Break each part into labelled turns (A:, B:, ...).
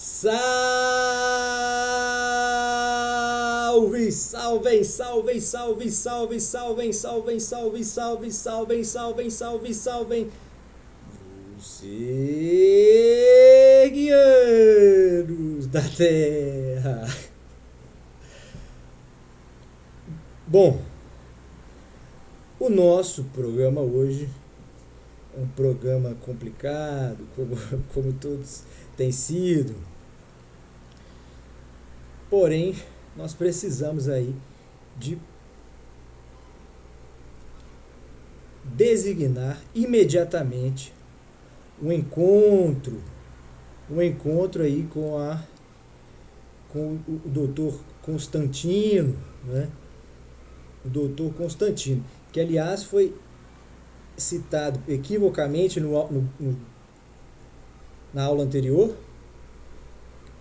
A: Salve, salve, salve, salve, salve, salve, salve, salve, salve, salve, salve, salve, salve. Você, guerreiros da Terra. Bom, o nosso programa hoje é um programa complicado, como todos têm sido. Porém, nós precisamos aí de designar imediatamente um encontro aí com o doutor Constantino, né? O doutor Constantino, que aliás foi citado equivocamente na aula anterior,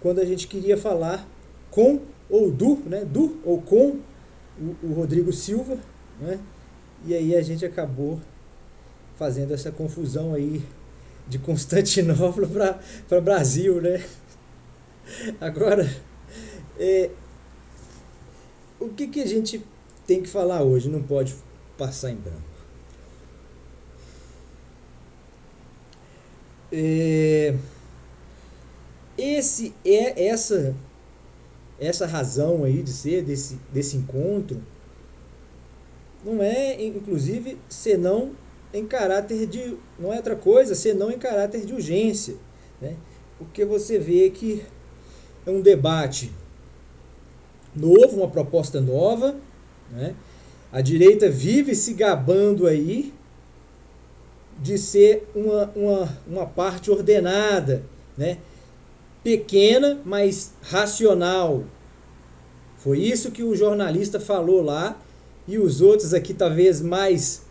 A: quando a gente queria falar com ou do ou com o Rodrigo Silva, né? E aí a gente acabou fazendo essa confusão aí de Constantinopla para Brasil, né? Agora, o que a gente tem que falar hoje? Não pode passar em branco. Essa razão aí de ser desse encontro não é, inclusive, senão em caráter de, não é outra coisa senão em caráter de urgência, né? Porque você vê que é um debate novo, uma proposta nova, né? A direita vive se gabando aí de ser uma parte ordenada, né? Pequena, mas racional. Foi isso que o jornalista falou lá, e os outros aqui talvez mais,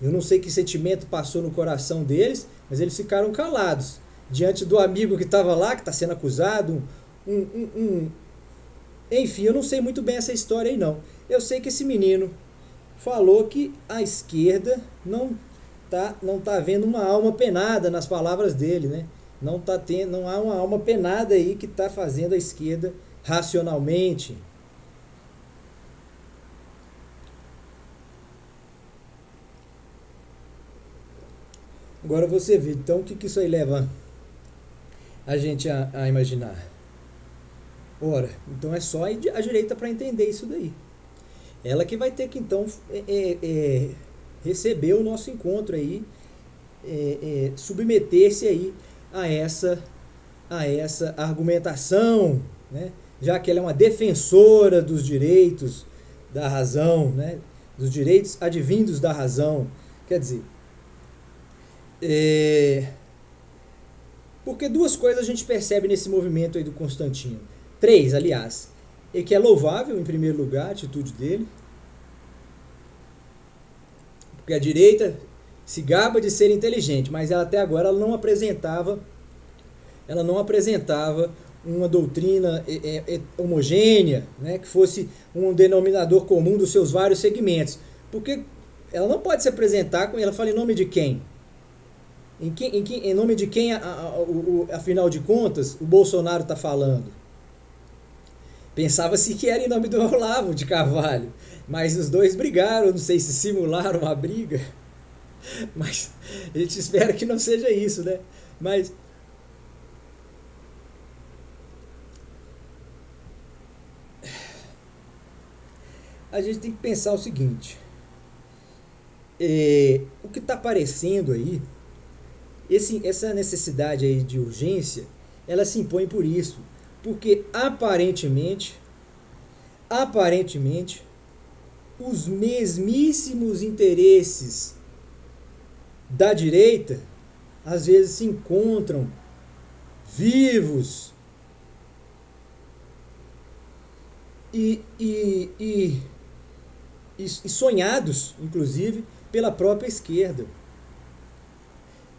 A: eu não sei que sentimento passou no coração deles, mas eles ficaram calados diante do amigo que estava lá, que está sendo acusado, enfim, eu não sei muito bem essa história aí não. Eu sei que esse menino falou que a esquerda não tá vendo uma alma penada, nas palavras dele, né? Não há uma alma penada aí que está fazendo a esquerda racionalmente. Agora você vê, então, o que isso aí leva a gente a imaginar? Ora, então é só a direita para entender isso daí. Ela que vai ter que, então, receber o nosso encontro aí, submeter-se aí a essa argumentação, né? Já que ela é uma defensora dos direitos da razão, né? Dos direitos advindos da razão. Quer dizer, porque duas coisas a gente percebe nesse movimento aí do Constantino. Três, aliás. E que é louvável, em primeiro lugar, a atitude dele. Porque a direita se gaba de ser inteligente, mas ela até agora ela não apresentava uma doutrina homogênea, né, que fosse um denominador comum dos seus vários segmentos. Porque ela não pode se apresentar com... Ela fala em nome de quem? Em nome de quem, afinal de contas, o Bolsonaro está falando? Pensava-se que era em nome do Olavo de Carvalho, mas os dois brigaram, não sei se simularam uma briga, mas a gente espera que não seja isso, né? Mas a gente tem que pensar o seguinte, o que está aparecendo aí, essa necessidade aí de urgência, ela se impõe por isso, porque aparentemente, os mesmíssimos interesses da direita, às vezes se encontram vivos e sonhados, inclusive, pela própria esquerda,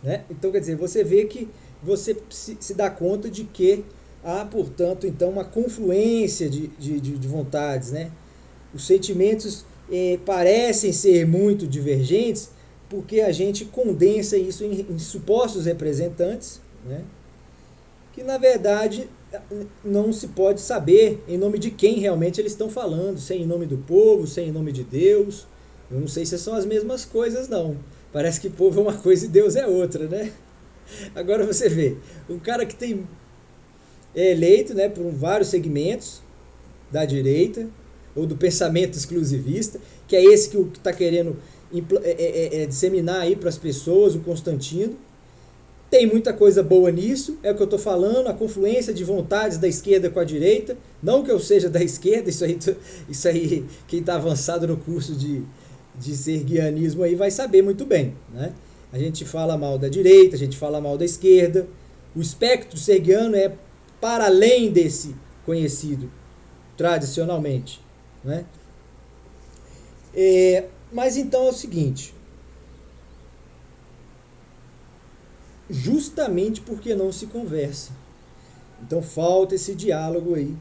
A: né? Então, quer dizer, você vê que você se dá conta de que há, portanto, então, uma confluência de vontades, né? Os sentimentos parecem ser muito divergentes porque a gente condensa isso em supostos representantes, né? que na verdade não se pode saber em nome de quem realmente eles estão falando, se é em nome do povo, se é em nome de Deus. Eu não sei se são as mesmas coisas, não. Parece que povo é uma coisa e Deus é outra, né? Agora você vê, um cara que é eleito, né, por vários segmentos da direita, ou do pensamento exclusivista, que é esse que está querendo disseminar aí para as pessoas, o Constantino. Tem muita coisa boa nisso, é o que eu estou falando, a confluência de vontades da esquerda com a direita. Não que eu seja da esquerda, isso aí quem está avançado no curso de serguianismo aí vai saber muito bem, né? A gente fala mal da direita, a gente fala mal da esquerda. O espectro serguiano é para além desse conhecido tradicionalmente, né? Mas então é o seguinte, justamente porque não se conversa. Então falta esse diálogo aí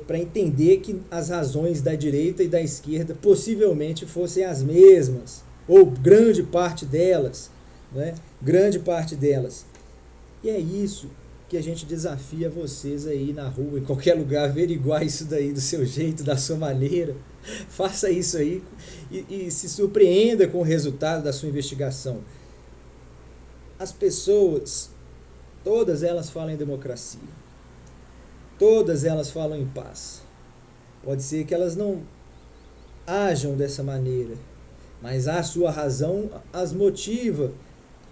A: para entender que as razões da direita e da esquerda possivelmente fossem as mesmas, ou grande parte delas, né? Grande parte delas. E é isso que a gente desafia vocês aí na rua, em qualquer lugar, averiguar isso daí do seu jeito, da sua maneira. Faça isso aí e se surpreenda com o resultado da sua investigação. As pessoas, todas elas falam em democracia. Todas elas falam em paz. Pode ser que elas não ajam dessa maneira, mas a sua razão as motiva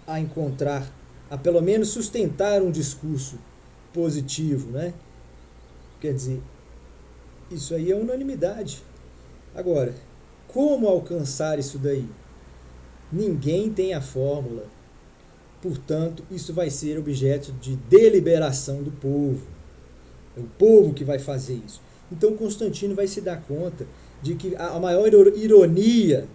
A: a encontrar, a pelo menos sustentar um discurso positivo, né? Quer dizer, isso aí é unanimidade. Agora, como alcançar isso daí? Ninguém tem a fórmula. Portanto, isso vai ser objeto de deliberação do povo. É o povo que vai fazer isso. Então, Constantino vai se dar conta de que a maior ironia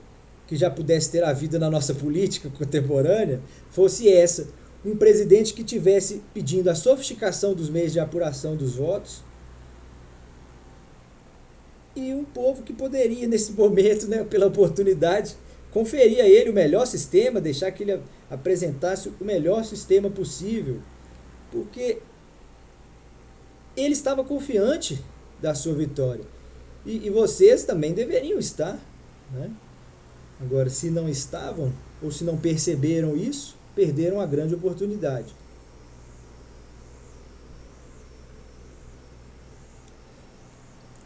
A: que já pudesse ter havido na nossa política contemporânea fosse essa: um presidente que tivesse pedindo a sofisticação dos meios de apuração dos votos e um povo que poderia, nesse momento, né, pela oportunidade, conferir a ele o melhor sistema, deixar que ele apresentasse o melhor sistema possível, porque ele estava confiante da sua vitória. E vocês também deveriam estar, né? Agora, se não estavam, ou se não perceberam isso, perderam a grande oportunidade.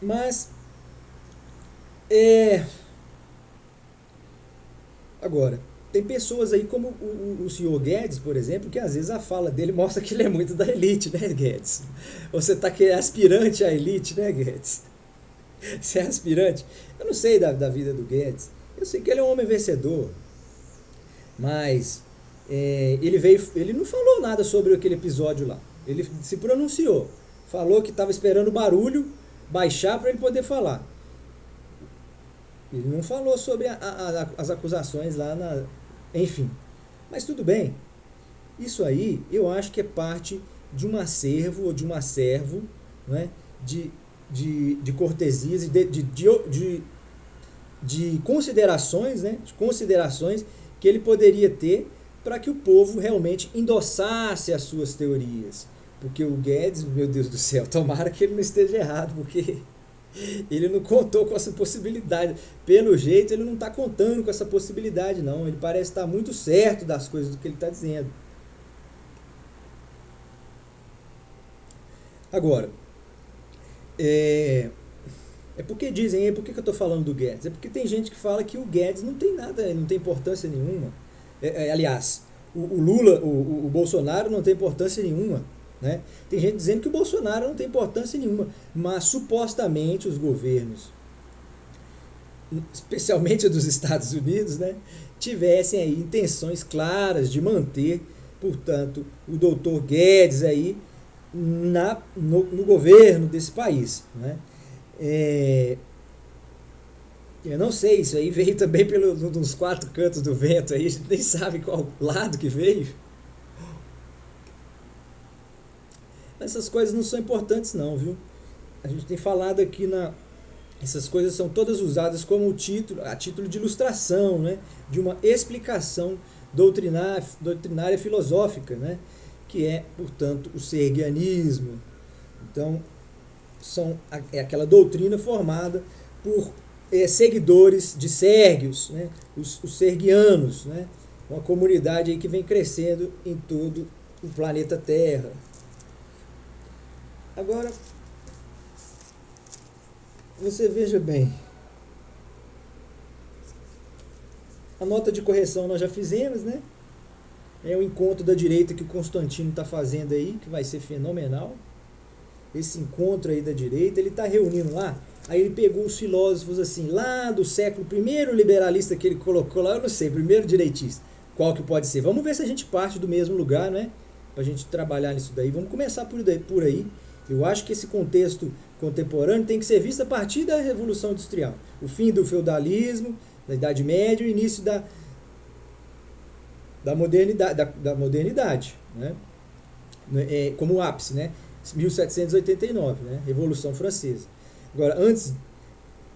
A: Mas, agora, tem pessoas aí como o senhor Guedes, por exemplo, que às vezes a fala dele mostra que ele é muito da elite, né, Guedes? Você está aspirante à elite, né, Guedes? Você é aspirante? Eu não sei da vida do Guedes. Eu sei que ele é um homem vencedor, mas ele não falou nada sobre aquele episódio lá. Ele se pronunciou, falou que estava esperando o barulho baixar para ele poder falar. Ele não falou sobre as acusações lá, enfim. Mas tudo bem. Isso aí eu acho que é parte de um acervo ou de um acervo, né, de cortesias e de considerações, né, de considerações que ele poderia ter para que o povo realmente endossasse as suas teorias. Porque o Guedes, meu Deus do céu, tomara que ele não esteja errado, porque ele não contou com essa possibilidade. Pelo jeito, ele não está contando com essa possibilidade, não. Ele parece estar muito certo das coisas do que ele está dizendo. Agora, porque dizem, por que eu estou falando do Guedes? É porque tem gente que fala que o Guedes não tem nada, não tem importância nenhuma. Aliás, o Lula, o Bolsonaro não tem importância nenhuma, né? Tem gente dizendo que o Bolsonaro não tem importância nenhuma, mas supostamente os governos, especialmente dos Estados Unidos, né, tivessem aí intenções claras de manter, portanto, o doutor Guedes aí no governo desse país, né? Eu não sei, isso aí veio também nos quatro cantos do vento aí, a gente nem sabe qual lado que veio. Essas coisas não são importantes não, viu? A gente tem falado aqui essas coisas são todas usadas como a título de ilustração, né, de uma explicação doutrinária filosófica, né? que é, portanto, o sergianismo. Então, é aquela doutrina formada por seguidores de Sérgios, né? Os sergianos, né? Uma comunidade aí que vem crescendo em todo o planeta Terra. Agora, você veja bem, a nota de correção nós já fizemos, né? É o encontro da direita que o Constantino está fazendo aí, que vai ser fenomenal. Esse encontro aí da direita, ele está reunindo lá. Aí ele pegou os filósofos assim, lá do século I, liberalista que ele colocou lá, eu não sei, primeiro direitista. Qual que pode ser? Vamos ver se a gente parte do mesmo lugar, né? Pra gente trabalhar nisso daí. Vamos começar por aí. Eu acho que esse contexto contemporâneo tem que ser visto a partir da Revolução Industrial. O fim do feudalismo, da Idade Média e o início da modernidade, né? Como ápice, né? 1789, né? Revolução Francesa. Agora,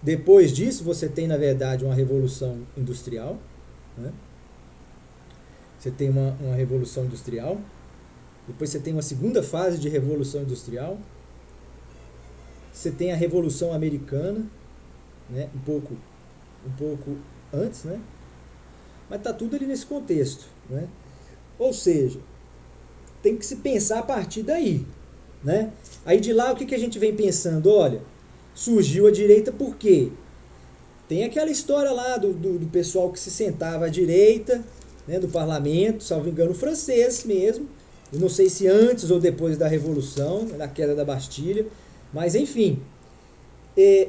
A: depois disso, você tem, na verdade, uma Revolução Industrial, né? Você tem uma Revolução Industrial, depois você tem uma segunda fase de Revolução Industrial, você tem a Revolução Americana, né? um pouco antes, né? Mas está tudo ali nesse contexto, né? Ou seja, tem que se pensar a partir daí, né? Aí de lá o que a gente vem pensando? Olha, surgiu a direita por quê? Tem aquela história lá do pessoal que se sentava à direita, né, do parlamento, salvo engano francês mesmo, eu não sei se antes ou depois da Revolução, da queda da Bastilha, mas enfim,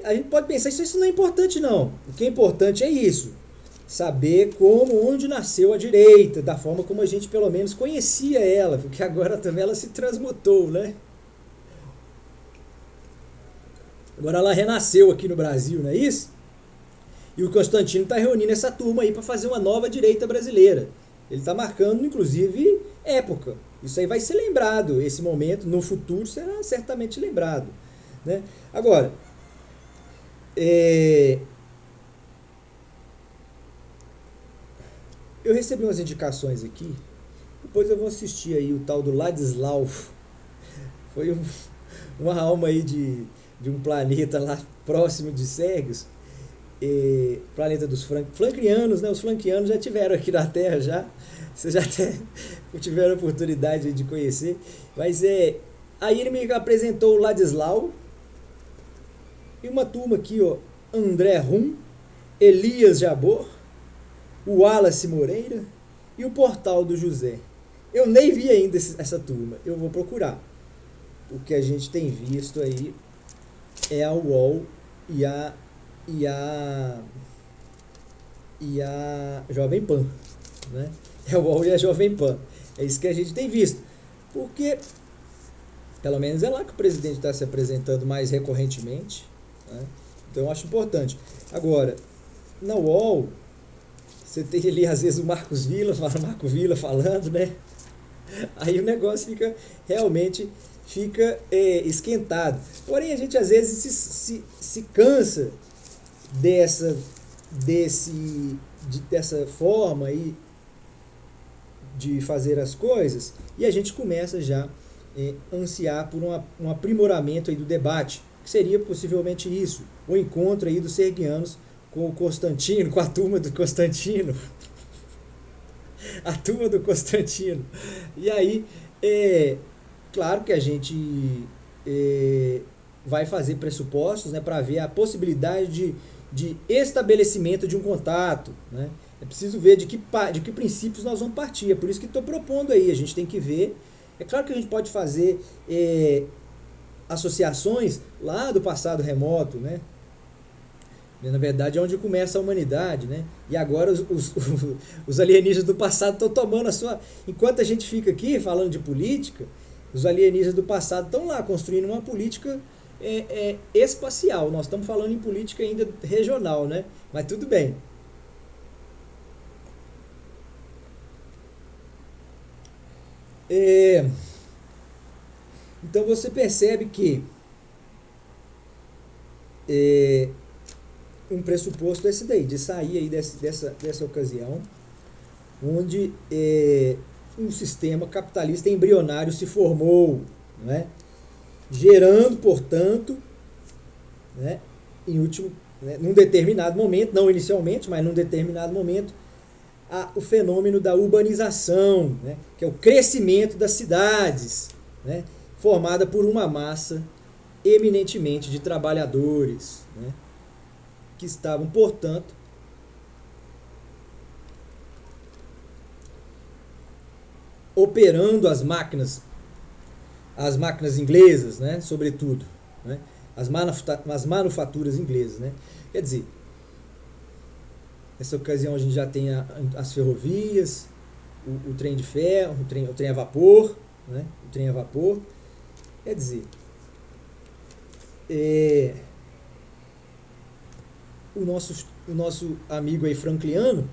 A: a gente pode pensar, isso não é importante não, o que é importante é isso, saber onde nasceu a direita, da forma como a gente pelo menos conhecia ela, porque agora também ela se transmutou, né? Agora ela renasceu aqui no Brasil, não é isso? E o Constantino está reunindo essa turma aí para fazer uma nova direita brasileira. Ele está marcando, inclusive, época. Isso aí vai ser lembrado, esse momento, no futuro, será certamente lembrado, né? Agora, eu recebi umas indicações aqui, depois eu vou assistir aí o tal do Ladislau. Foi uma alma aí de um planeta lá próximo de Sérgios, planeta dos Flancrianos, né? Os Flancrianos já tiveram aqui na Terra já, vocês já até tiveram a oportunidade de conhecer, mas aí ele me apresentou o Ladislau e uma turma aqui, ó, André Rum, Elias Jabor, o Wallace Moreira e o Portal do José. Eu nem vi ainda essa turma, eu vou procurar. O que a gente tem visto aí é a UOL e a Jovem Pan, né? É a UOL e a Jovem Pan. É isso que a gente tem visto. Porque, pelo menos é lá que o presidente está se apresentando mais recorrentemente, né? Então eu acho importante. Agora, na UOL, você tem ali às vezes o Marco Villa falando, né? Aí o negócio realmente fica esquentado. Porém, a gente às vezes se cansa dessa forma aí de fazer as coisas e a gente começa já a ansiar por um aprimoramento aí do debate, que seria possivelmente isso, o encontro aí dos sergianos com o Constantino, com a turma do Constantino. A turma do Constantino. E aí, claro que a gente vai fazer pressupostos, né, para ver a possibilidade de estabelecimento de um contato, né? É preciso ver de que princípios nós vamos partir. É por isso que estou propondo aí. A gente tem que ver. É claro que a gente pode fazer associações lá do passado remoto, né? Na verdade é onde começa a humanidade, né? E agora os alienígenas do passado estão tomando a sua... Enquanto a gente fica aqui falando de política, os alienígenas do passado estão lá construindo uma política espacial. Nós estamos falando em política ainda regional, né? Mas tudo bem. Então você percebe que um pressuposto é esse daí, de sair aí dessa ocasião, onde um sistema capitalista embrionário se formou, né? Gerando, portanto, né, em último, né, num determinado momento, não inicialmente, mas num determinado momento, o fenômeno da urbanização, né, que é o crescimento das cidades, né, formada por uma massa eminentemente de trabalhadores, né, que estavam, portanto, operando as máquinas inglesas, né, sobretudo, né, as manufaturas inglesas, né. Quer dizer, nessa ocasião a gente já tem as ferrovias, o trem de ferro, o trem a vapor, né, o trem a vapor. Quer dizer, o nosso amigo aí frankliano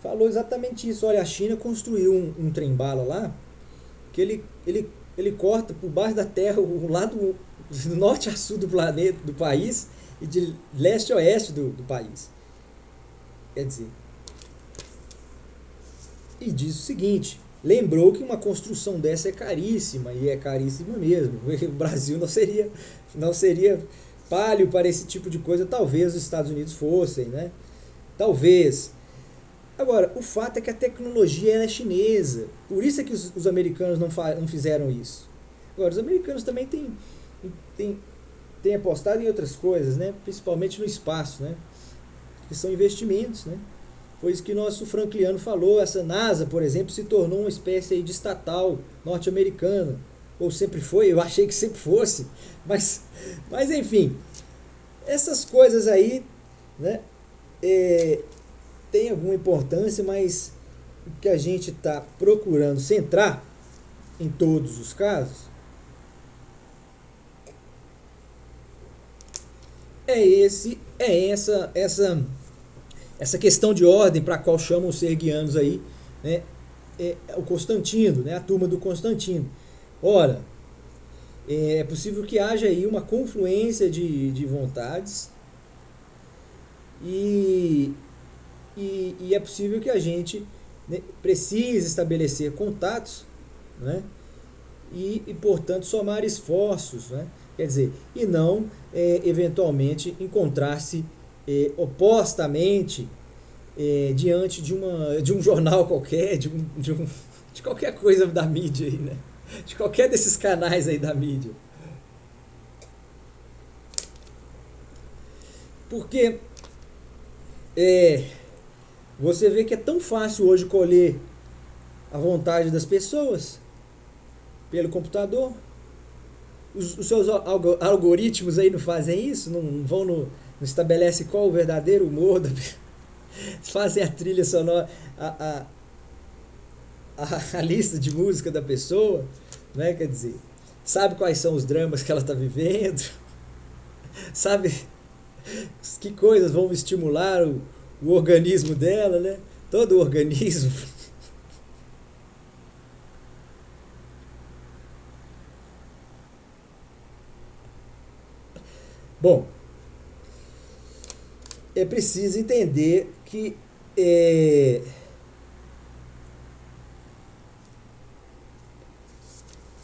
A: falou exatamente isso. Olha, a China construiu um trem-bala lá, que ele corta por baixo da terra o lado do norte a sul do planeta, do país, e de leste a oeste do país. Quer dizer, e diz o seguinte, lembrou que uma construção dessa é caríssima, e é caríssima mesmo. O Brasil não seria pálio para esse tipo de coisa, talvez os Estados Unidos fossem, né? Talvez. Agora, o fato é que a tecnologia é chinesa, por isso é que os americanos não fizeram isso. Agora, os americanos também têm apostado em outras coisas, né? Principalmente no espaço, né? Que são investimentos, né? Foi isso que nosso frankliano falou. Essa NASA, por exemplo, se tornou uma espécie aí de estatal norte-americana, ou sempre foi, eu achei que sempre fosse, mas enfim, essas coisas aí, né, tem alguma importância, mas o que a gente está procurando centrar em todos os casos essa questão de ordem para a qual chamam os serguianos aí, né, o Constantino, né, a turma do Constantino. Ora, é possível que haja aí uma confluência de vontades e é possível que a gente, né, precise estabelecer contatos, né, e portanto somar esforços, né, quer dizer, e não eventualmente encontrar-se opostamente diante de um jornal qualquer, de qualquer coisa da mídia aí, né? De qualquer desses canais aí da mídia. Porque você vê que é tão fácil hoje colher a vontade das pessoas pelo computador. Os seus algoritmos aí não fazem isso, não estabelecem qual o verdadeiro humor da fazem a trilha sonora, a lista de música da pessoa, né? Quer dizer, sabe quais são os dramas que ela está vivendo, sabe que coisas vão estimular o organismo dela, né? Todo o organismo. Bom, é preciso entender que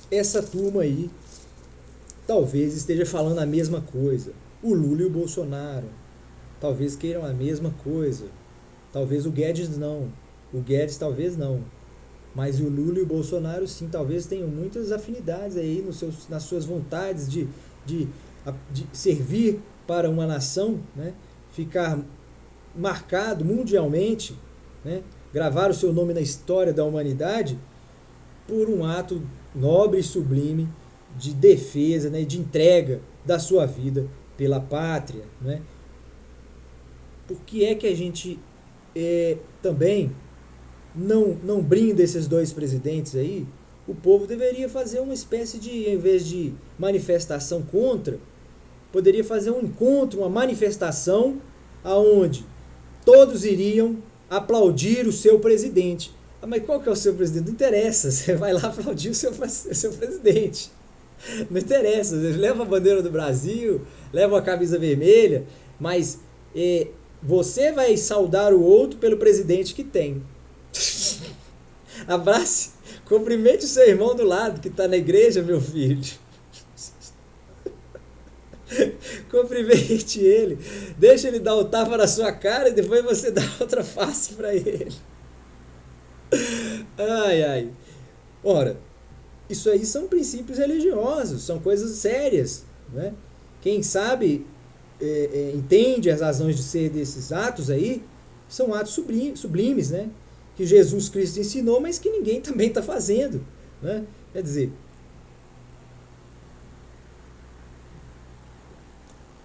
A: essa turma aí talvez esteja falando a mesma coisa. O Lula e o Bolsonaro talvez queiram a mesma coisa. Talvez o Guedes não. O Guedes talvez não. Mas o Lula e o Bolsonaro sim, talvez tenham muitas afinidades aí nas suas vontades de servir para uma nação, né? Ficar marcado mundialmente, né? Gravar o seu nome na história da humanidade por um ato nobre e sublime de defesa, né? De entrega da sua vida pela pátria, né? Por que é que a gente também não brinda esses dois presidentes aí? O povo deveria fazer uma espécie de, em vez de manifestação contra, poderia fazer um encontro, uma manifestação aonde todos iriam aplaudir o seu presidente. Ah, mas qual que é o seu presidente? Não interessa, você vai lá aplaudir o seu presidente. Não interessa, leva a bandeira do Brasil, leva a camisa vermelha, mas você vai saudar o outro pelo presidente que tem. Abrace Cumprimente o seu irmão do lado que está na igreja, meu filho. Cumprimente ele. Deixa ele dar o tapa na sua cara e depois você dá outra face para ele. Ai, ai. Ora, isso aí são princípios religiosos, são coisas sérias, né? Quem sabe entende as razões de ser desses atos aí, são atos sublimes, né? Que Jesus Cristo ensinou, mas que ninguém também está fazendo, né? Quer dizer,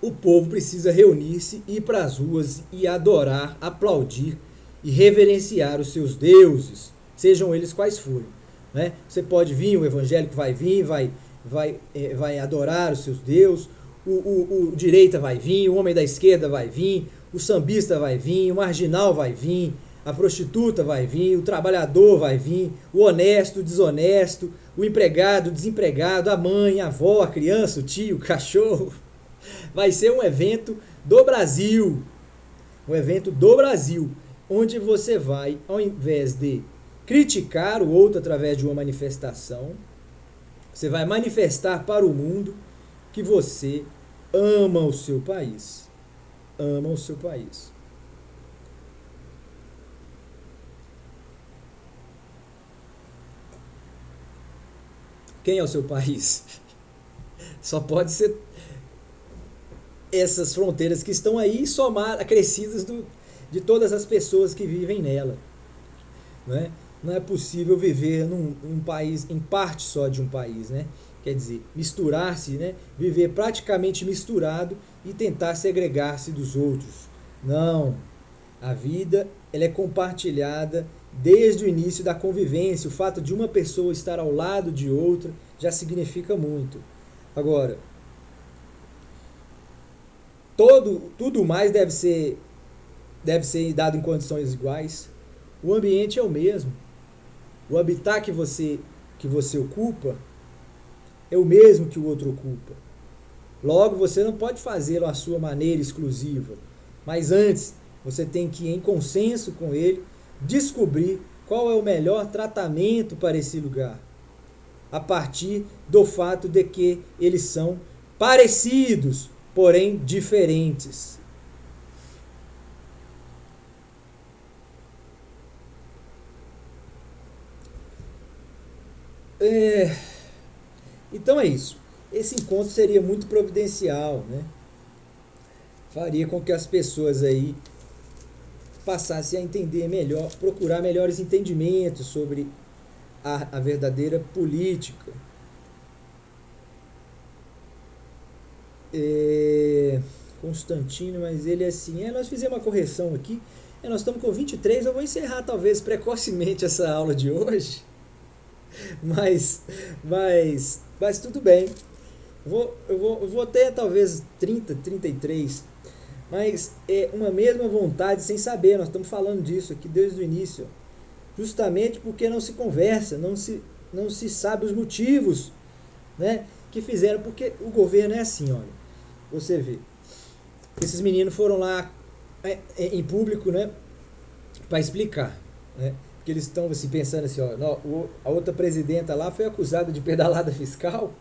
A: o povo precisa reunir-se, ir para as ruas e adorar, aplaudir e reverenciar os seus deuses, sejam eles quais forem, né? Você pode vir, o evangélico vai vir, vai adorar os seus deuses, o direita vai vir, o homem da esquerda vai vir, o sambista vai vir, o marginal vai vir, a prostituta vai vir, o trabalhador vai vir, o honesto, o desonesto, o empregado, o desempregado, a mãe, a avó, a criança, o tio, o cachorro. Vai ser um evento do Brasil, onde você vai, ao invés de criticar o outro através de uma manifestação, você vai manifestar para o mundo que você ama o seu país. Ama o seu país. Quem é o seu país? Só pode ser essas fronteiras que estão aí somar acrescidas de todas as pessoas que vivem nela. Não é possível viver num país, em parte só de um país, né? Quer dizer, misturar-se, né? Viver praticamente misturado e tentar segregar-se dos outros. Não. A vida ela é compartilhada desde o início da convivência. O fato de uma pessoa estar ao lado de outra já significa muito. Agora, tudo mais deve ser dado em condições iguais. O ambiente é o mesmo. O habitat que você ocupa é o mesmo que o outro ocupa. Logo, você não pode fazê-lo à sua maneira exclusiva. Mas antes, você tem que, em consenso com ele, descobrir qual é o melhor tratamento para esse lugar. A partir do fato de que eles são parecidos, porém diferentes. Então é isso. Esse encontro seria muito providencial, né? Faria com que as pessoas aí passassem a entender melhor, procurar melhores entendimentos sobre a verdadeira política. Constantino, mas ele é assim, nós fizemos uma correção aqui, nós estamos com 23, eu vou encerrar talvez precocemente essa aula de hoje, mas tudo bem, eu vou até talvez 30, 33, mas é uma mesma vontade sem saber, nós estamos falando disso aqui desde o início, justamente porque não se conversa, não se sabe os motivos, né, que fizeram, porque o governo é assim, olha, você vê, esses meninos foram lá em público, né, para explicar, né, porque eles estão assim, pensando assim, ó, a outra presidenta lá foi acusada de pedalada fiscal,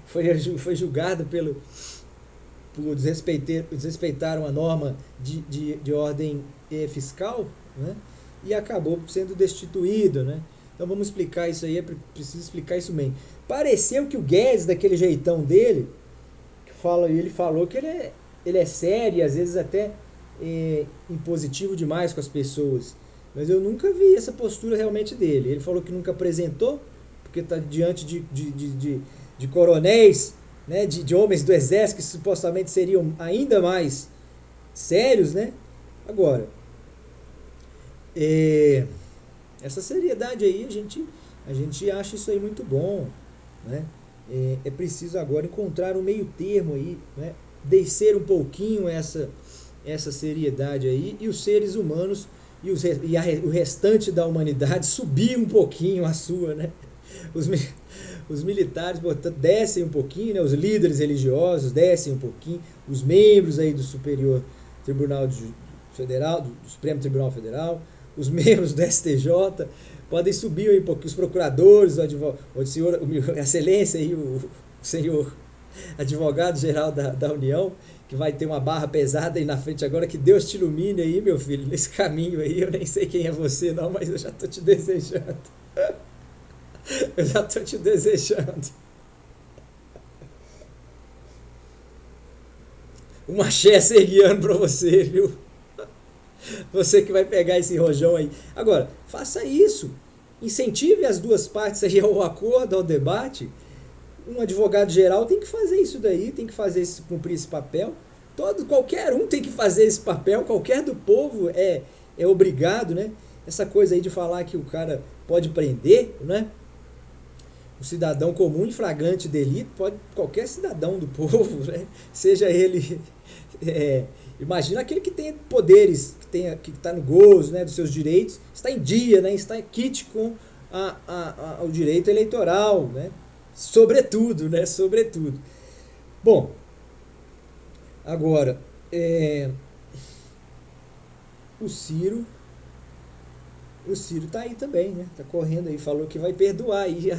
A: foi julgada por desrespeitaram a norma de ordem fiscal, né, e acabou sendo destituído, né. Então vamos explicar isso aí, preciso explicar isso bem. Pareceu que o Guedes, daquele jeitão dele, ele falou que ele é sério, às vezes até impositivo demais com as pessoas. Mas eu nunca vi essa postura realmente dele. Ele falou que nunca apresentou, porque está diante de coronéis, né, de homens do exército que supostamente seriam ainda mais sérios, né? Agora, essa seriedade aí, a gente acha isso aí muito bom, né? É preciso agora encontrar um meio termo aí, né? Descer um pouquinho essa seriedade aí, e os seres humanos o restante da humanidade subir um pouquinho a sua, né? Os militares, portanto, descem um pouquinho, né? Os líderes religiosos descem um pouquinho, os membros aí do Superior Tribunal Federal, do Supremo Tribunal Federal, os membros do STJ, podem subir aí um pouquinho os procuradores, o senhor, a excelência aí, o senhor advogado-geral da União, que vai ter uma barra pesada aí na frente agora, que Deus te ilumine aí, meu filho, nesse caminho aí. Eu nem sei quem é você não, mas eu já estou te desejando. Eu já estou te desejando. Um axé serguiano para você, viu? Você que vai pegar esse rojão aí. Agora, faça isso. Incentive as duas partes aí ao acordo, ao debate. Um advogado geral tem que fazer isso daí, tem que cumprir esse papel. Qualquer um tem que fazer esse papel, qualquer do povo é obrigado, né? Essa coisa aí de falar que o cara pode prender, né? O cidadão comum em flagrante delito, qualquer cidadão do povo, né? Seja ele... imagina aquele que tem poderes, que está no gozo, né, dos seus direitos, está em dia, né? Está em kit com o direito eleitoral, né? Sobretudo, né? Sobretudo. Bom, agora, o Ciro tá aí também, né? Tá correndo aí, falou que vai perdoar aí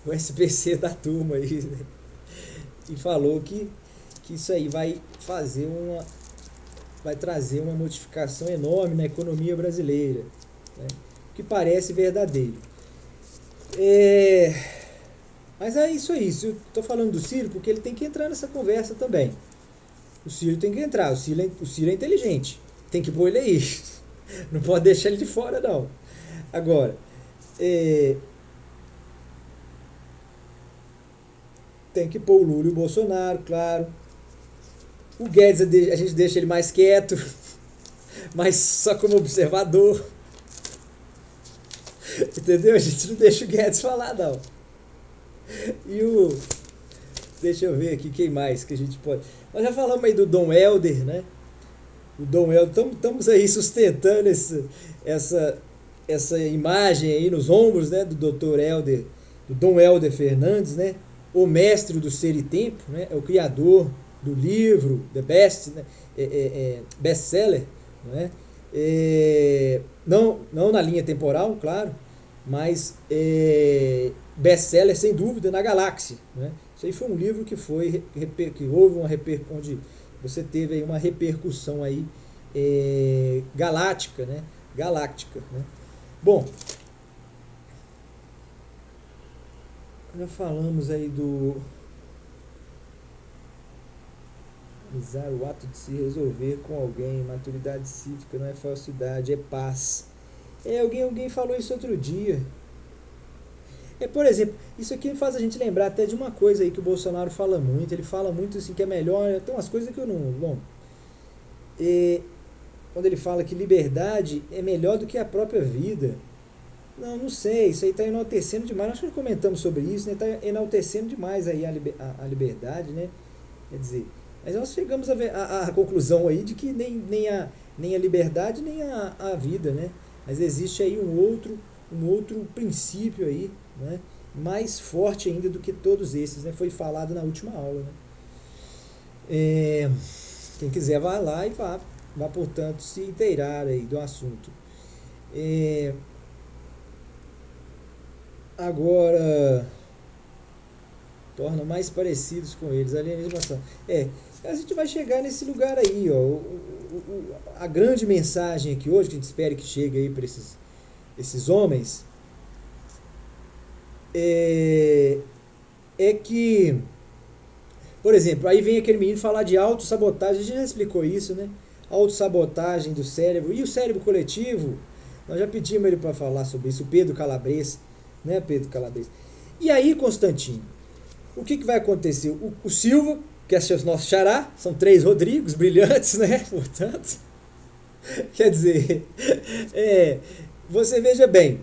A: o SPC da turma aí, né? E falou que isso aí vai trazer uma modificação enorme na economia brasileira, né? Que parece verdadeiro. Mas é isso aí. Eu estou falando do Ciro porque ele tem que entrar nessa conversa também. O Ciro tem que entrar. O Ciro é inteligente. Tem que pôr ele aí. Não pode deixar ele de fora, não. Agora, tem que pôr o Lula e o Bolsonaro, claro. O Guedes a gente deixa ele mais quieto, mas só como observador. Entendeu? A gente não deixa o Guedes falar, não. Deixa eu ver aqui quem mais que a gente pode... Nós já falamos aí do Dom Helder, né? O Dom Helder, estamos aí sustentando essa imagem aí nos ombros, né? Do Dr. Helder, do Dom Helder Fernandes, né? O mestre do Ser e Tempo, né? É o criador do livro The Best, né? Best-seller, né? Não na linha temporal, claro, mas best-seller sem dúvida na galáxia, né? Isso aí foi um livro que houve onde você teve aí uma repercussão aí galáctica, né? Bom, já falamos aí do o ato de se resolver com alguém, maturidade cívica, não é falsidade, é paz. Alguém falou isso outro dia. Por exemplo, isso aqui faz a gente lembrar até de uma coisa aí que o Bolsonaro fala muito. Ele fala muito assim que é melhor. Tem umas coisas que eu não. Bom, quando ele fala que liberdade é melhor do que a própria vida. Não sei, isso aí está enaltecendo demais. Nós já comentamos sobre isso, né? Está enaltecendo demais aí a liberdade, né? Quer dizer, mas nós chegamos a conclusão aí de que nem a liberdade nem a vida, né? Mas existe aí um outro princípio aí, né? Mais forte ainda do que todos esses, né? Foi falado na última aula, né? Quem quiser vai lá e vá, portanto, se inteirar aí do assunto. Agora, torna mais parecidos com eles, alienismo. A gente vai chegar nesse lugar aí, ó. A grande mensagem aqui hoje, que a gente espera que chegue aí para esses homens, é que, por exemplo, aí vem aquele menino falar de autossabotagem, a gente já explicou isso, né? Autossabotagem do cérebro. E o cérebro coletivo, nós já pedimos ele para falar sobre isso, o Pedro Calabres, né, Pedro Calabres? E aí, Constantino, o que vai acontecer? O Silva, que é o nosso xará, são 3 Rodrigos brilhantes, né? Portanto, quer dizer, você veja bem,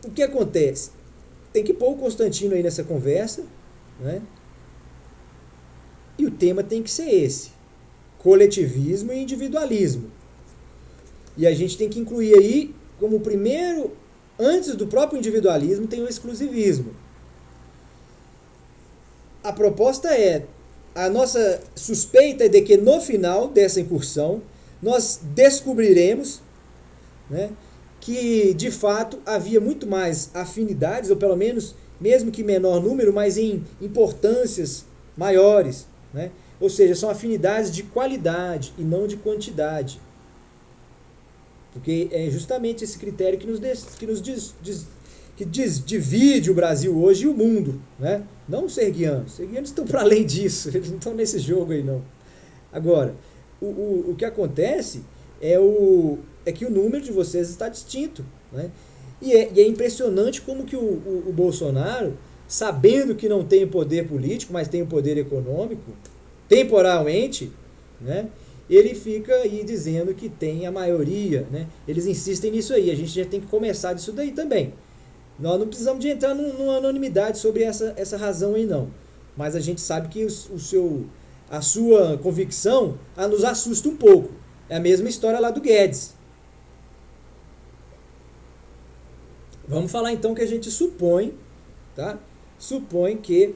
A: o que acontece? Tem que pôr o Constantino aí nessa conversa, né? E o tema tem que ser esse: coletivismo e individualismo. E a gente tem que incluir aí, como primeiro, antes do próprio individualismo, tem o exclusivismo. A proposta a nossa suspeita é de que no final dessa incursão nós descobriremos, né, que de fato havia muito mais afinidades, ou pelo menos, mesmo que menor número, mas em importâncias maiores, né? Ou seja, são afinidades de qualidade e não de quantidade. Porque é justamente esse critério que divide o Brasil hoje e o mundo, né? Não os serguianos. Os serguianos estão para além disso, eles não estão nesse jogo aí não. Agora, o que acontece é que o número de vocês está distinto, né? E é impressionante como que o Bolsonaro, sabendo que não tem o poder político, mas tem o poder econômico, temporalmente, né? Ele fica aí dizendo que tem a maioria, né? Eles insistem nisso aí, a gente já tem que começar disso daí também. Nós não precisamos de entrar numa anonimidade sobre essa razão aí não. Mas a gente sabe que a sua convicção nos assusta um pouco. É a mesma história lá do Guedes. Vamos falar então que a gente supõe, tá? Supõe que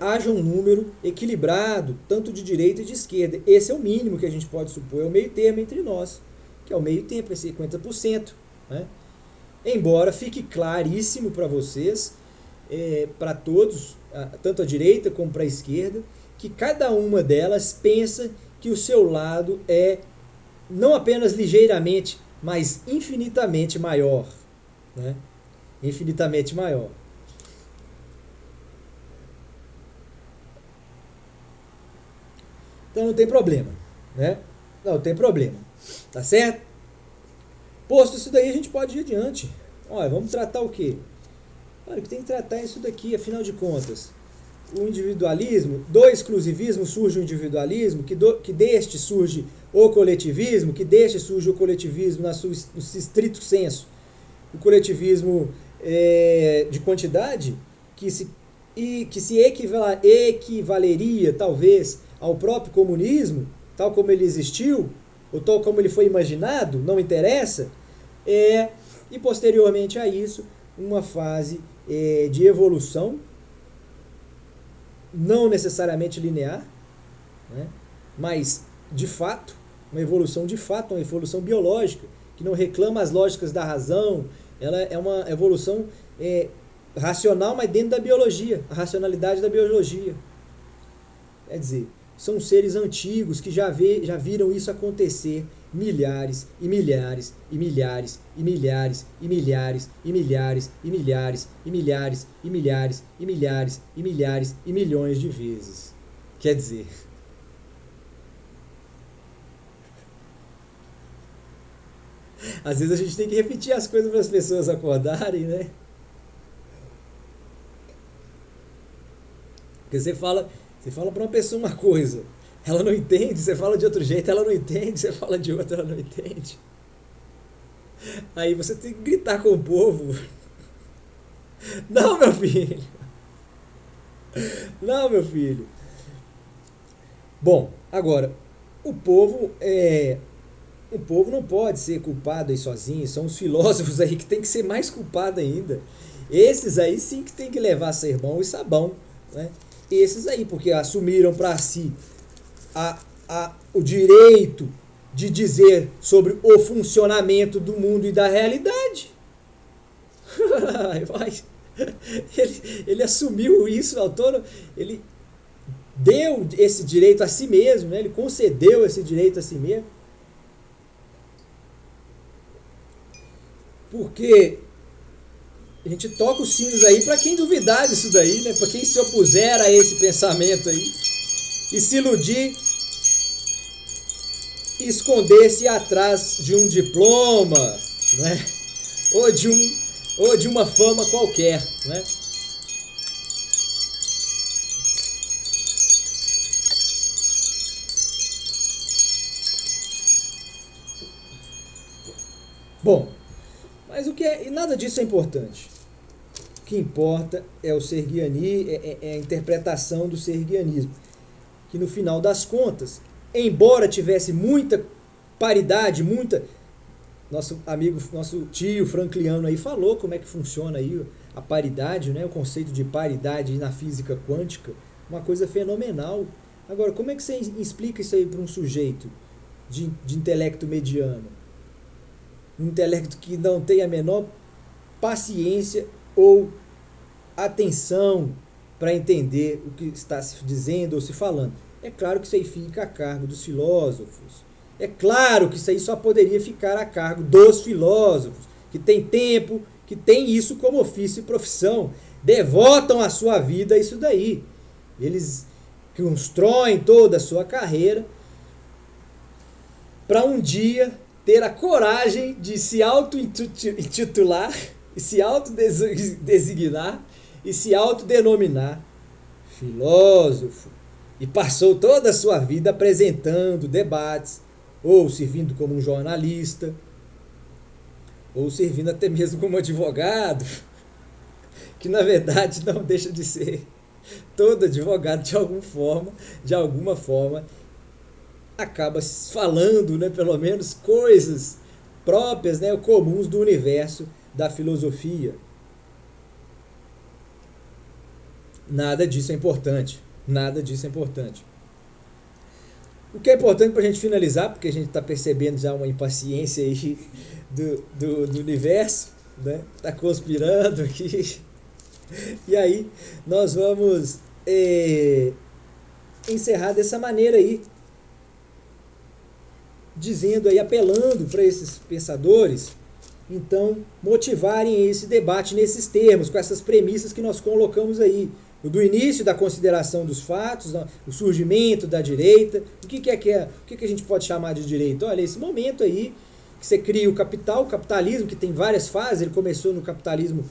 A: haja um número equilibrado, tanto de direita e de esquerda. Esse é o mínimo que a gente pode supor, é o meio termo entre nós, que é o meio tempo, é 50%. Né? Embora fique claríssimo para vocês, para todos, tanto a direita como para a esquerda, que cada uma delas pensa que o seu lado é não apenas ligeiramente, mas infinitamente maior. Né? Infinitamente maior. Então não tem problema, né? Não tem problema, tá certo? Posto isso daí, a gente pode ir adiante. Olha, vamos tratar o quê? Olha, que tem que tratar isso daqui, afinal de contas. O individualismo, do exclusivismo surge o individualismo, que deste surge o coletivismo, que deste surge o coletivismo no seu estrito senso. O coletivismo de quantidade, que se equivaleria, talvez, ao próprio comunismo, tal como ele existiu, ou tal como ele foi imaginado, não interessa, e posteriormente a isso, uma fase de evolução, não necessariamente linear, né, mas de fato, uma evolução de fato, uma evolução biológica, que não reclama as lógicas da razão, ela é uma evolução racional, mas dentro da biologia, a racionalidade da biologia. Quer dizer, são seres antigos que já viram isso acontecer milhares e milhares e milhares e milhares e milhares e milhares e milhares e milhares e milhares e milhares e milhares e milhões de vezes. Quer dizer, às vezes a gente tem que repetir as coisas para as pessoas acordarem, né? Porque você fala para uma pessoa uma coisa, ela não entende, você fala de outro jeito, ela não entende, você fala de outro, ela não entende. Aí você tem que gritar com o povo. Não, meu filho. Não, meu filho. Bom, agora, o povo não pode ser culpado aí sozinho, são os filósofos aí que tem que ser mais culpado ainda. Esses aí sim que tem que levar sermão e sabão, né? Esses aí, porque assumiram para si o direito de dizer sobre o funcionamento do mundo e da realidade. Ele assumiu isso, o autor, ele deu esse direito a si mesmo, né? Ele concedeu esse direito a si mesmo. Porque a gente toca os sinos aí para quem duvidar disso daí, né? Para quem se opuser a esse pensamento aí e se iludir e esconder-se atrás de um diploma, né? Ou de uma fama qualquer, né? Bom, mas nada disso é importante. O que importa é o a interpretação do serguianismo, que no final das contas, embora tivesse muita paridade, nosso tio frankliano aí falou como é que funciona aí a paridade, né? O conceito de paridade na física quântica, uma coisa fenomenal. Agora, como é que você explica isso aí para um sujeito de intelecto mediano? um intelecto que não tem a menor paciência ou atenção para entender o que está se dizendo ou se falando. É claro que isso aí fica a cargo dos filósofos. É claro que isso aí só poderia ficar a cargo dos filósofos, que têm tempo, que têm isso como ofício e profissão, devotam a sua vida a isso daí. Eles constroem toda a sua carreira para um dia ter a coragem de se auto-intitular, se autodesignar e se autodenominar filósofo. E passou toda a sua vida apresentando debates, ou servindo como um jornalista, ou servindo até mesmo como advogado, que na verdade não deixa de ser todo advogado de alguma forma, acaba falando, né, pelo menos coisas próprias, né, comuns do universo da filosofia. Nada disso é importante. Nada disso é importante. O que é importante para a gente finalizar, porque a gente está percebendo já uma impaciência aí do universo, né? Está conspirando aqui. E aí nós vamos encerrar dessa maneira aí, dizendo aí, apelando para esses pensadores, então, motivarem esse debate nesses termos, com essas premissas que nós colocamos aí. Do início da consideração dos fatos, o surgimento da direita. O que a gente pode chamar de direita? Olha, esse momento aí que você cria o capitalismo, que tem várias fases. Ele começou no capitalismo,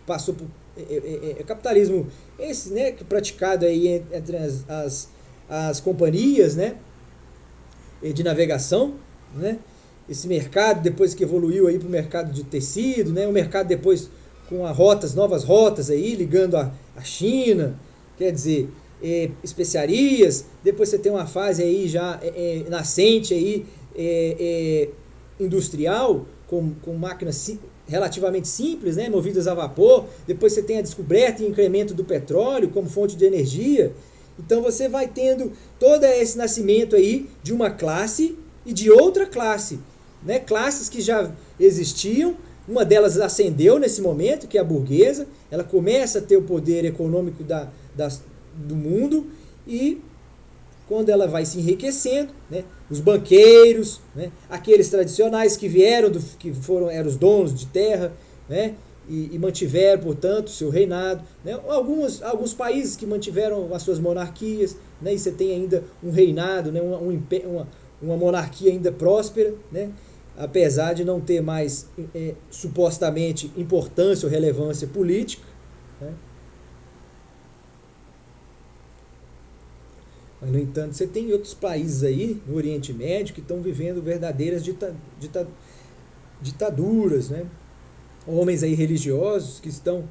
A: passou por capitalismo esse, né, praticado aí entre as companhias, né, de navegação, né? Esse mercado depois que evoluiu aí para o mercado de tecido, né? O mercado depois com novas rotas aí, ligando a China, quer dizer, especiarias. Depois você tem uma fase aí já nascente aí, industrial, com máquinas relativamente simples, né, movidas a vapor. Depois você tem a descoberta e incremento do petróleo como fonte de energia. Então você vai tendo todo esse nascimento aí de uma classe e de outra classe, né? Classes que já existiam. Uma delas ascendeu nesse momento, que é a burguesa. Ela começa a ter o poder econômico do mundo, e quando ela vai se enriquecendo, né, os banqueiros, né, aqueles tradicionais que eram os donos de terra, né, e mantiveram, portanto, seu reinado, né, alguns países que mantiveram as suas monarquias, né, e você tem ainda um reinado, né, uma monarquia ainda próspera, né, apesar de não ter mais supostamente importância ou relevância política, né? Mas, no entanto, você tem outros países aí no Oriente Médio que estão vivendo verdadeiras ditaduras, né? Homens aí religiosos que estão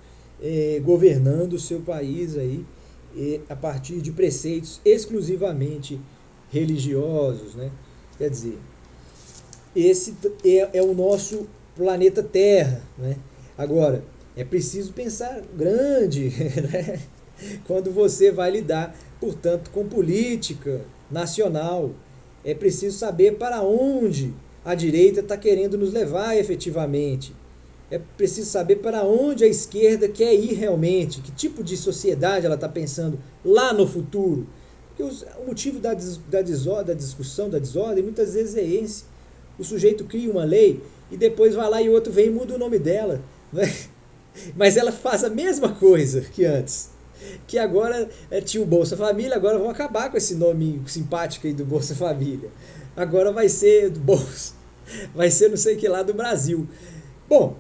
A: governando o seu país aí, a partir de preceitos exclusivamente religiosos, né? Quer dizer, esse é o nosso planeta Terra, né? Agora, é preciso pensar grande, né? Quando você vai lidar, portanto, com política nacional. É preciso saber para onde a direita está querendo nos levar efetivamente. É preciso saber para onde a esquerda quer ir realmente, que tipo de sociedade ela está pensando lá no futuro. Porque o motivo da discussão, da desordem, muitas vezes é esse. O sujeito cria uma lei e depois vai lá e outro vem e muda o nome dela, né? Mas ela faz a mesma coisa que antes. Que agora tinha o Bolsa Família, agora vão acabar com esse nome simpático aí do Bolsa Família. Agora vai ser do Bolsa, vai ser não sei o que lá do Brasil. Bom,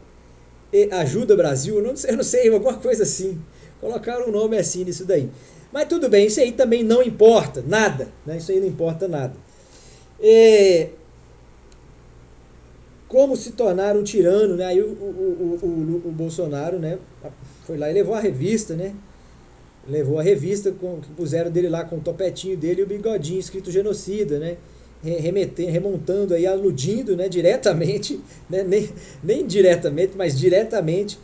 A: Ajuda Brasil, eu não sei, alguma coisa assim. Colocaram um nome assim nisso daí. Mas tudo bem, isso aí também não importa nada, né? Isso aí não importa nada. Como se tornar um tirano, né? Aí o Bolsonaro, né, foi lá e levou a revista, né? Levou a revista que puseram dele lá com o topetinho dele e o bigodinho escrito genocida, né? Remontando aí, aludindo, né, diretamente, né, nem diretamente, mas diretamente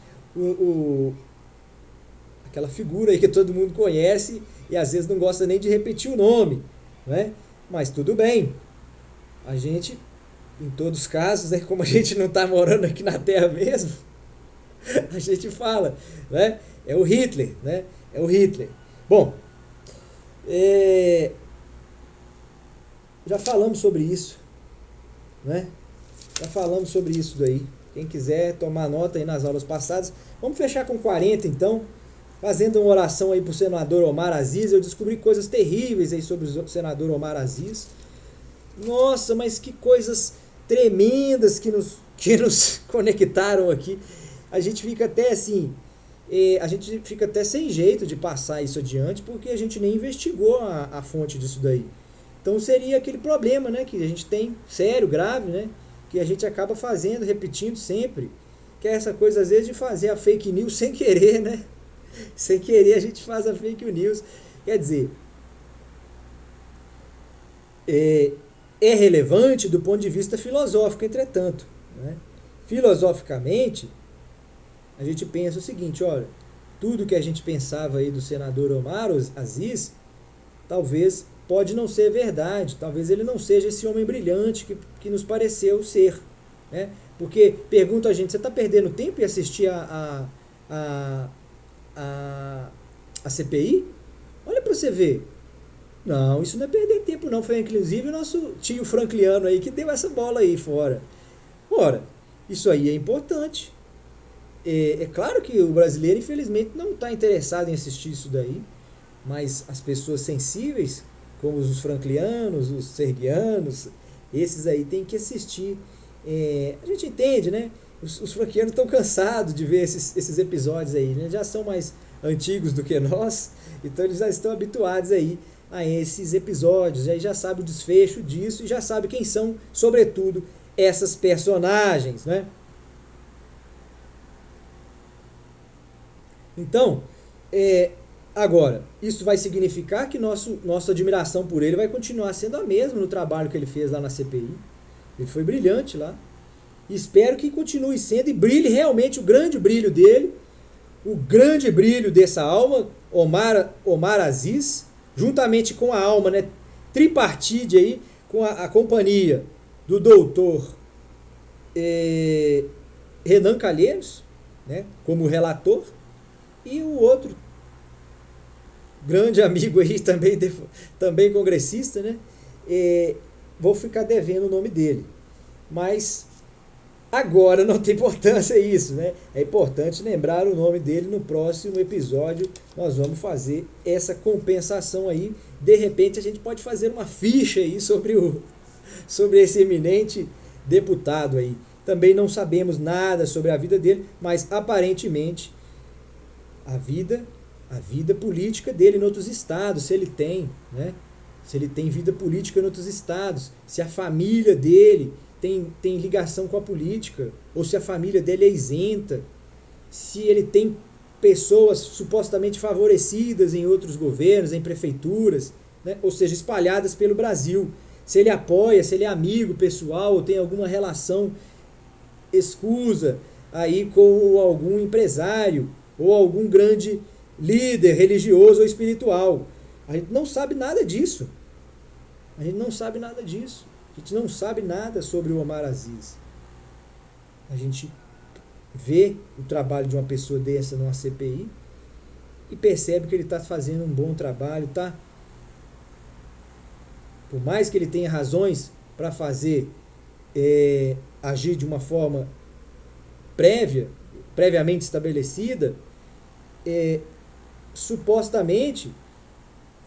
A: aquela figura aí que todo mundo conhece e às vezes não gosta nem de repetir o nome, né? Mas tudo bem, a gente em todos os casos, né? Como a gente não está morando aqui na Terra mesmo, a gente fala, né? É o Hitler, né? É o Hitler. Bom, já falamos sobre isso, né? Já falamos sobre isso daí. Quem quiser tomar nota aí nas aulas passadas. Vamos fechar com 40 então. Fazendo uma oração aí para o senador Omar Aziz. Eu descobri coisas terríveis aí sobre o senador Omar Aziz. Nossa, mas que coisas tremendas que nos conectaram aqui. A gente fica até assim, a gente fica até sem jeito de passar isso adiante, porque a gente nem investigou a fonte disso daí. Então seria aquele problema, né, que a gente tem, sério, grave, né, que a gente acaba fazendo, repetindo sempre, que é essa coisa às vezes de fazer a fake news sem querer, né? Sem querer a gente faz a fake news. Quer dizer, é relevante do ponto de vista filosófico, entretanto, né? Filosoficamente, a gente pensa o seguinte, olha, tudo que a gente pensava aí do senador Omar Aziz, talvez pode não ser verdade, talvez ele não seja esse homem brilhante que nos pareceu ser, né? Porque pergunta a gente, você está perdendo tempo em assistir a CPI? Olha para você ver. Não, isso não é perder tempo não, foi inclusive o nosso tio Francliano aí que deu essa bola aí fora. Ora, isso aí é importante. É claro que o brasileiro, infelizmente, não está interessado em assistir isso daí, mas as pessoas sensíveis, como os franclianos, os serguianos, esses aí têm que assistir. A gente entende, né? Os franclianos estão cansados de ver esses episódios aí, né? Já são mais antigos do que nós, então eles já estão habituados aí a esses episódios, aí já sabe o desfecho disso e já sabe quem são, sobretudo, essas personagens, né? Então, agora, isso vai significar que nossa admiração por ele vai continuar sendo a mesma no trabalho que ele fez lá na CPI. Ele foi brilhante lá. E espero que continue sendo e brilhe realmente o grande brilho dele, o grande brilho dessa alma, Omar Aziz, juntamente com a alma, né, tripartite aí, com a companhia do doutor Renan Calheiros, né, como relator, e o outro grande amigo aí, também congressista, né, vou ficar devendo o nome dele. Mas agora não tem importância isso, né? É importante lembrar o nome dele no próximo episódio. Nós vamos fazer essa compensação aí. De repente a gente pode fazer uma ficha aí sobre esse eminente deputado aí. Também não sabemos nada sobre a vida dele, mas aparentemente a vida política dele em outros estados, se ele tem, né? Se ele tem vida política em outros estados, se a família dele tem ligação com a política, ou se a família dele é isenta, se ele tem pessoas supostamente favorecidas em outros governos, em prefeituras, né? Ou seja, espalhadas pelo Brasil, se ele apoia, se ele é amigo pessoal, ou tem alguma relação escusa aí com algum empresário, ou algum grande líder religioso ou espiritual. A gente não sabe nada disso. A gente não sabe nada disso. A gente não sabe nada sobre o Omar Aziz. A gente vê o trabalho de uma pessoa dessa numa CPI e percebe que ele está fazendo um bom trabalho, tá? Por mais que ele tenha razões para agir de uma forma previamente estabelecida, supostamente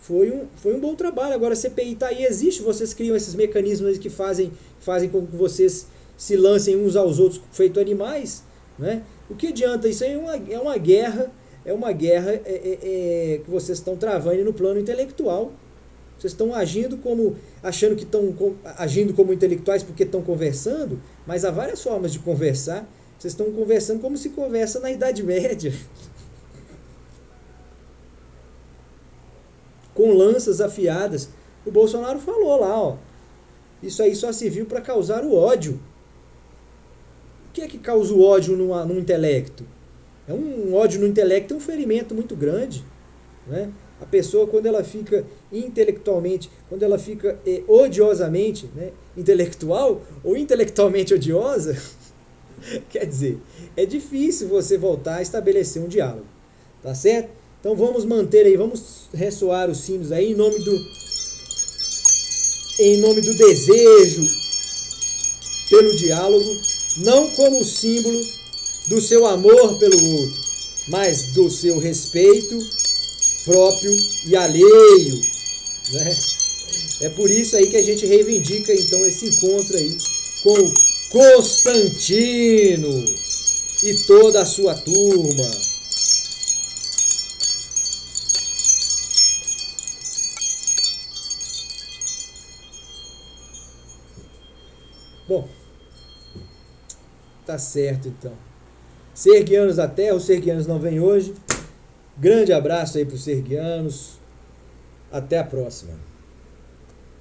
A: foi um bom trabalho. Agora a CPI está aí, existe, vocês criam esses mecanismos que fazem com que vocês se lancem uns aos outros feito animais, né? O que adianta? Isso aí é uma guerra que vocês estão travando no plano intelectual. Vocês estão achando que estão agindo como intelectuais porque estão conversando, mas há várias formas de conversar. Vocês estão conversando como se conversa na Idade Média. Com lanças afiadas. O Bolsonaro falou lá, ó, isso aí só serviu para causar o ódio. O que é que causa o ódio no intelecto? Um ódio no intelecto é um ferimento muito grande, né? A pessoa, quando ela fica intelectualmente, quando ela fica odiosamente, né, intelectual ou intelectualmente odiosa, quer dizer, é difícil você voltar a estabelecer um diálogo, tá certo? Então vamos manter aí, vamos ressoar os sinos aí em nome do desejo pelo diálogo, não como símbolo do seu amor pelo outro, mas do seu respeito próprio e alheio, né? É por isso aí que a gente reivindica então esse encontro aí com Constantino e toda a sua turma. Bom, tá certo então. Serguianos da Terra, os serguianos não vêm hoje. Grande abraço aí para os serguianos. Até a próxima.